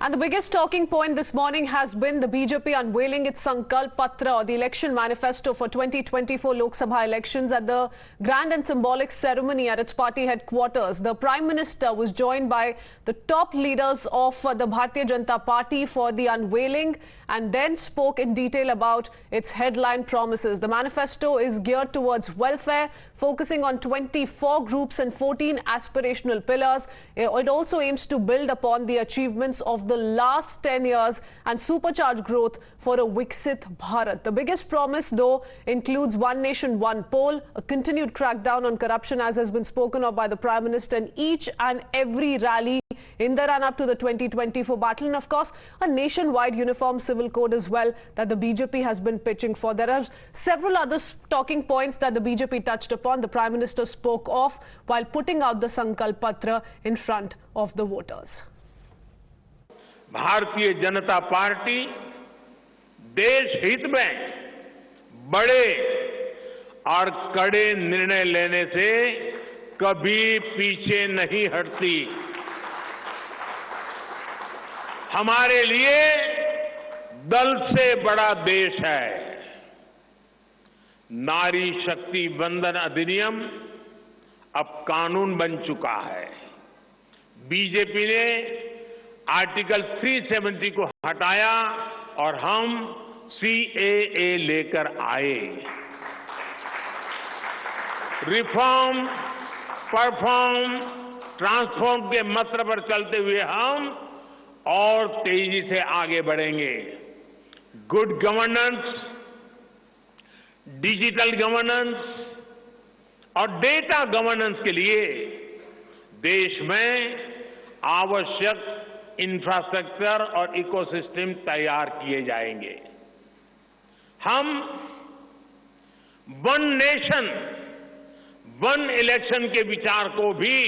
And the biggest talking point this morning has been the BJP unveiling its Sankalp Patra, or the election manifesto for 2024 Lok Sabha elections, at the grand and symbolic ceremony at its party headquarters. The Prime Minister was joined by the top leaders of the Bharatiya Janata Party for the unveiling and then spoke in detail about its headline promises. The manifesto is geared towards welfare, focusing on 24 groups and 14 aspirational pillars. It also aims to build upon the achievements of the last 10 years and supercharge growth for a Viksit Bharat. The biggest promise, though, includes one nation, one poll, a continued crackdown on corruption, as has been spoken of by the Prime Minister in each and every rally in the run-up to the 2024 battle, and of course a nationwide uniform civil code as well that the BJP has been pitching for. There are several other talking points that the BJP touched upon, the Prime Minister spoke of while putting out the Sankalp Patra in front of the voters. Bharatiya Janata party देश हित में बड़े और कड़े निर्णय लेने से कभी पीछे नहीं हटती। हमारे लिए दल से बड़ा देश है। नारी शक्ति वंदन अधिनियम अब कानून बन चुका है। बीजेपी ने आर्टिकल 370 को हटाया और हम सीएए लेकर आए। रिफॉर्म, परफॉर्म, ट्रांसफॉर्म के मंत्र पर चलते हुए हम और तेजी से आगे बढ़ेंगे। गुड गवर्नेंस, डिजिटल गवर्नेंस और डेटा गवर्नेंस के लिए देश में आवश्यक इंफ्रास्ट्रक्चर और इकोसिस्टम तैयार किए जाएंगे। हम वन नेशन, वन इलेक्शन के विचार को भी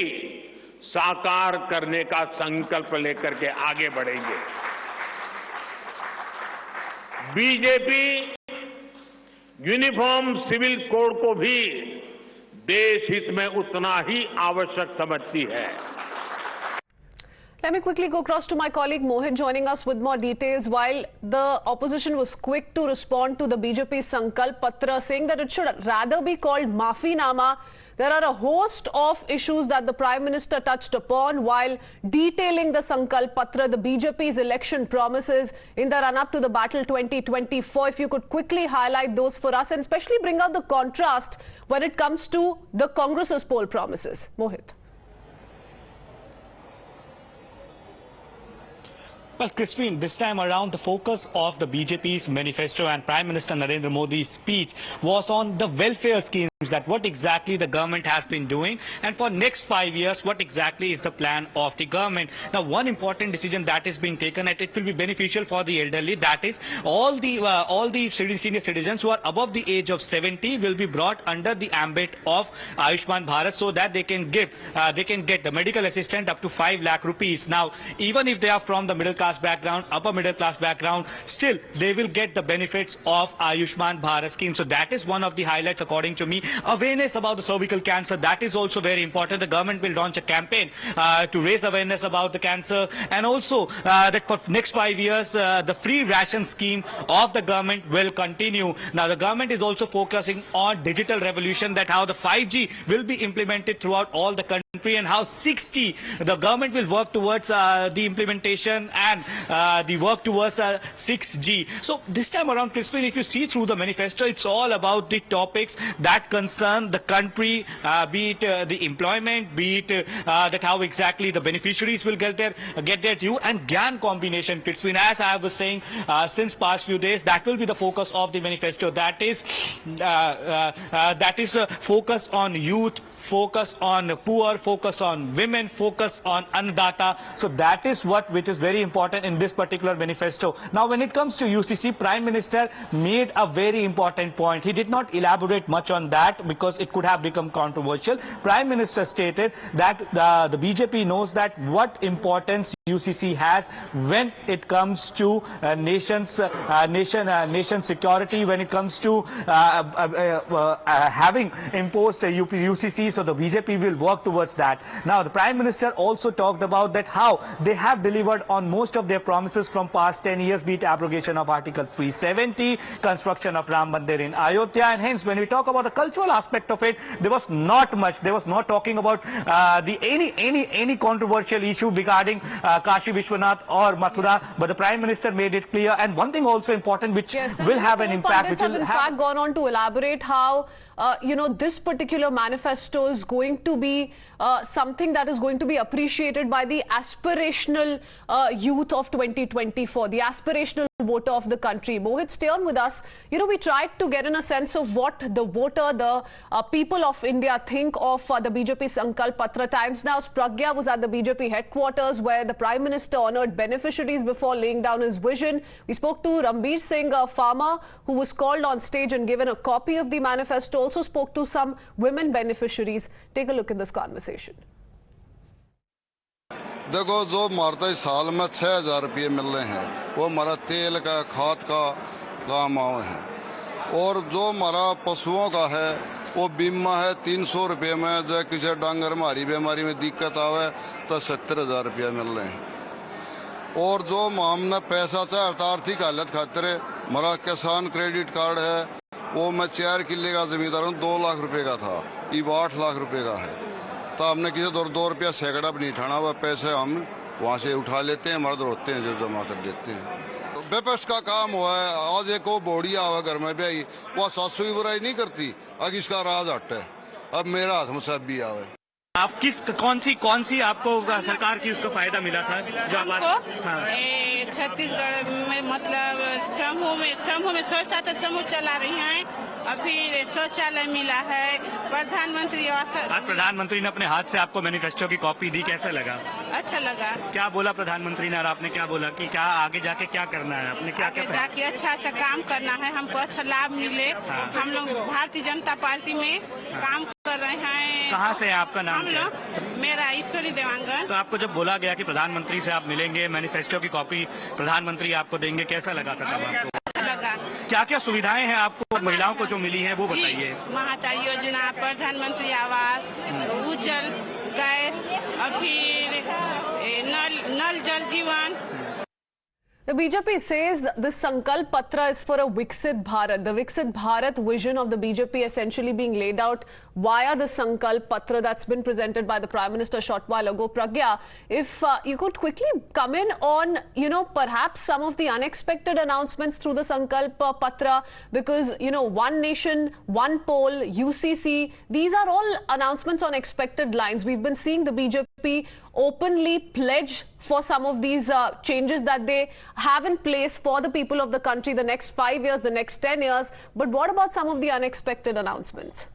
साकार करने का संकल्प लेकर के आगे बढ़ेंगे। बीजेपी यूनिफॉर्म सिविल कोड को भी देश हित में उतना ही आवश्यक समझती है। Let me quickly go across to my colleague Mohit, joining us with more details. While the opposition was quick to respond to the BJP Sankalp Patra, saying that it should rather be called Maafinama, there are a host of issues that the Prime Minister touched upon while detailing the Sankalp Patra, the BJP's election promises in the run-up to the battle 2024. If you could quickly highlight those for us and especially bring out the contrast when it comes to the Congress's poll promises. Mohit. Well, Christine, this time around, the focus of the BJP's manifesto and Prime Minister Narendra Modi's speech was on the welfare schemes, that what exactly the government has been doing, and for next 5 years, what exactly is the plan of the government. Now, one important decision that is being taken, and it will be beneficial for the elderly, that is all the senior citizens who are above the age of 70 will be brought under the ambit of Ayushman Bharat, so that they can get the medical assistance up to 5 lakh rupees. Now, even if they are from the middle class background, upper middle class background, still they will get the benefits of Ayushman Bharat scheme. So that is one of the highlights, according to me. Awareness about the cervical cancer, that is also very important. The government will launch a campaign to raise awareness about the cancer, and also that for next 5 years the free ration scheme of the government will continue. Now the government is also focusing on digital revolution, that how the 5G will be implemented throughout all the country, and how 6G, the government will work towards the implementation and the work towards 6G. So this time around, Crispin, if you see through the manifesto, it's all about the topics that concern the country, be it the employment, be it that how exactly the beneficiaries will get their due, and GAN combination, Crispin. As I was saying since past few days, that will be the focus of the manifesto. That is focus on youth, focus on poor, focus on women, focus on Annadata. So that is which is very important in this particular manifesto. Now, when it comes to UCC, Prime Minister made a very important point. He did not elaborate much on that because it could have become controversial. Prime Minister stated that the BJP knows that what importance UCC has when it comes to nation security, when it comes to having imposed UCC. So the BJP will work towards that. Now, the Prime Minister also talked about that how they have delivered on most of their promises from past 10 years, be it abrogation of Article 370, construction of Ram Mandir in Ayodhya, and hence when we talk about the cultural aspect of it, there was not much. There was not talking about any controversial issue regarding Kashi Vishwanath or Mathura, but the Prime Minister made it clear. And one thing also important, which will have an impact, which will have in fact gone on to elaborate how this particular manifesto is going to be something that is going to be appreciated by the aspirational youth of 2024, the aspirational voter of the country. Mohit, stay on with us. We tried to get in a sense of what the voter, the people of India think of the BJP Sankalp Patra. Times Now's Pragya was at the BJP headquarters where the Prime Minister honoured beneficiaries before laying down his vision. We spoke to Rambir Singh, a farmer who was called on stage and given a copy of the manifesto. Also spoke to some women beneficiaries. Take a look at this conversation. देखो, जो हमारे साल में 6,000 रुपये मिल रहे हैं वो हमारा तेल का, खाद का काम आए हैं, और जो हमारा पशुओं का है वो बीमा है 300 रुपये में। जो किसी डांगर हमारी बीमारी में दिक्कत आवे तो 70,000 रुपया मिल रहे हैं। और जो हमने पैसा चाहता आर्थिक हालत खातिर हमारा किसान क्रेडिट कार्ड है, वो मैं 4 किले का जमींदार हूँ, 2 लाख रुपये का था, ये 8 लाख रुपये का है। तो हमने किसी 2 रुपया सैकड़ा भी नहीं उठाना, वह पैसे हम वहाँ से उठा लेते हैं, मर्द होते हैं जो जमा कर देते हैं। तो बेपस का काम हुआ है। आज एक वो बोड़िया हुआ घर में भी, वह सासू की बुराई नहीं करती, अब इसका राज हट है, अब मेरा हाथ में सब भी आवे। आप कौन सी आपको सरकार की उसको फायदा मिला था जो छत्तीसगढ़ में, मतलब समूह में स्वच्छता समूह चला रही हैं, और फिर शौचालय मिला है, प्रधानमंत्री आवास। आज प्रधानमंत्री ने अपने हाथ से आपको मैनिफेस्टो की कॉपी दी, कैसा लगा? अच्छा लगा। क्या बोला प्रधानमंत्री ने और आपने क्या बोला कि क्या आगे जाके क्या करना है? आपने क्या जाके अच्छा काम करना है, हमको अच्छा लाभ मिले। हम लोग भारतीय जनता पार्टी में काम कर रहे हैं। कहाँ से है आपका नाम? मेरा ईश्वरी देवांगन। तो आपको जब बोला गया कि प्रधानमंत्री से आप मिलेंगे, मैनिफेस्टो की कॉपी प्रधानमंत्री आपको देंगे, कैसा लगा था तब आपको? क्या क्या सुविधाएं हैं आपको महिलाओं को जो मिली है वो बताइए। महात्मा योजना, प्रधानमंत्री आवास, उज्जवल गैस, और फिर नल जल जीवन। The BJP says this Sankalp Patra is for a Viksit Bharat. The Viksit Bharat vision of the BJP essentially being laid out via the Sankalp Patra that's been presented by the Prime Minister a short while ago. Pragya, if you could quickly come in on, perhaps some of the unexpected announcements through the Sankalp Patra, because, one nation, one poll, UCC, these are all announcements on expected lines. We've been seeing the BJP openly pledge for some of these changes that they have in place for the people of the country the next 5 years, the next 10 years. But what about some of the unexpected announcements?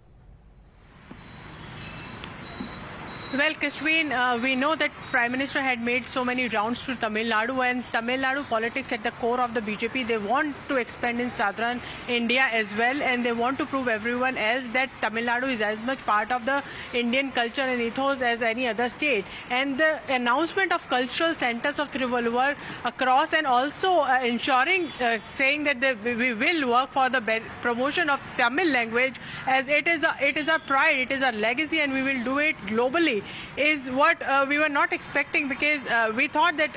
Well, Christine, we know that Prime Minister had made so many rounds to Tamil Nadu, and Tamil Nadu politics at the core of the BJP. They want to expand in southern India as well, and they want to prove everyone else that Tamil Nadu is as much part of the Indian culture and ethos as any other state. And the announcement of cultural centers of Trivandrum across, and also ensuring, saying that we will work for the promotion of Tamil language, as it is our pride, it is our legacy, and we will do it globally, is what we were not expecting, because we thought that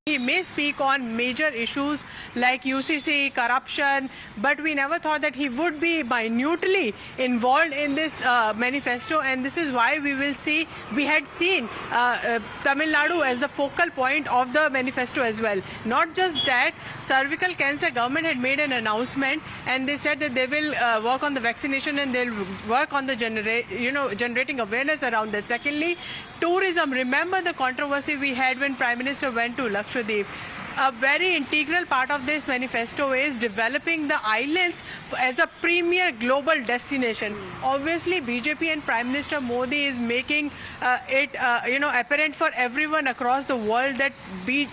he may speak on major issues like UCC, corruption, but we never thought that he would be minutely involved in this manifesto. And this is why we had seen Tamil Nadu as the focal point of the manifesto as well. Not just that, cervical cancer, government had made an announcement, and they said that they will work on the vaccination, and they'll work on the generating awareness around that. Secondly, tourism. Remember the controversy we had when Prime Minister went to Lok Sabha Polls. A very integral part of this manifesto is developing the islands as a premier global destination. Obviously, BJP and Prime Minister Modi is making it apparent for everyone across the world that we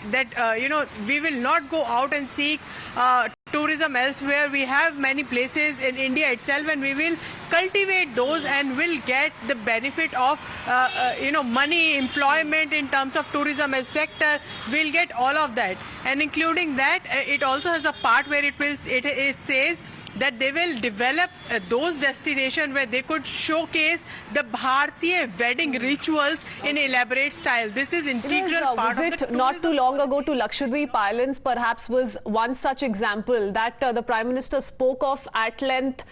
will not go out and seek tourism elsewhere. We have many places in India itself, and we will cultivate those and will get the benefit of money, employment in terms of tourism as sector. We'll get all of that, and including that, it also has a part where it says that they will develop those destinations where they could showcase the Bharatiya wedding rituals in elaborate style. This is integral part of the tourism. Not too long ago to Lakshadweep Islands perhaps was one such example that the Prime Minister spoke of at length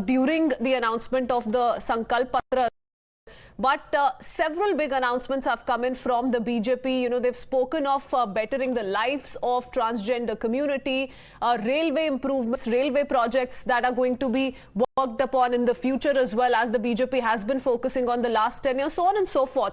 during the announcement of the Sankalp Patra. But several big announcements have come in from the BJP. You know, they've spoken of bettering the lives of transgender community, railway improvements, railway projects that are going to be worked upon in the future as well, as the BJP has been focusing on the last 10 years, so on and so forth.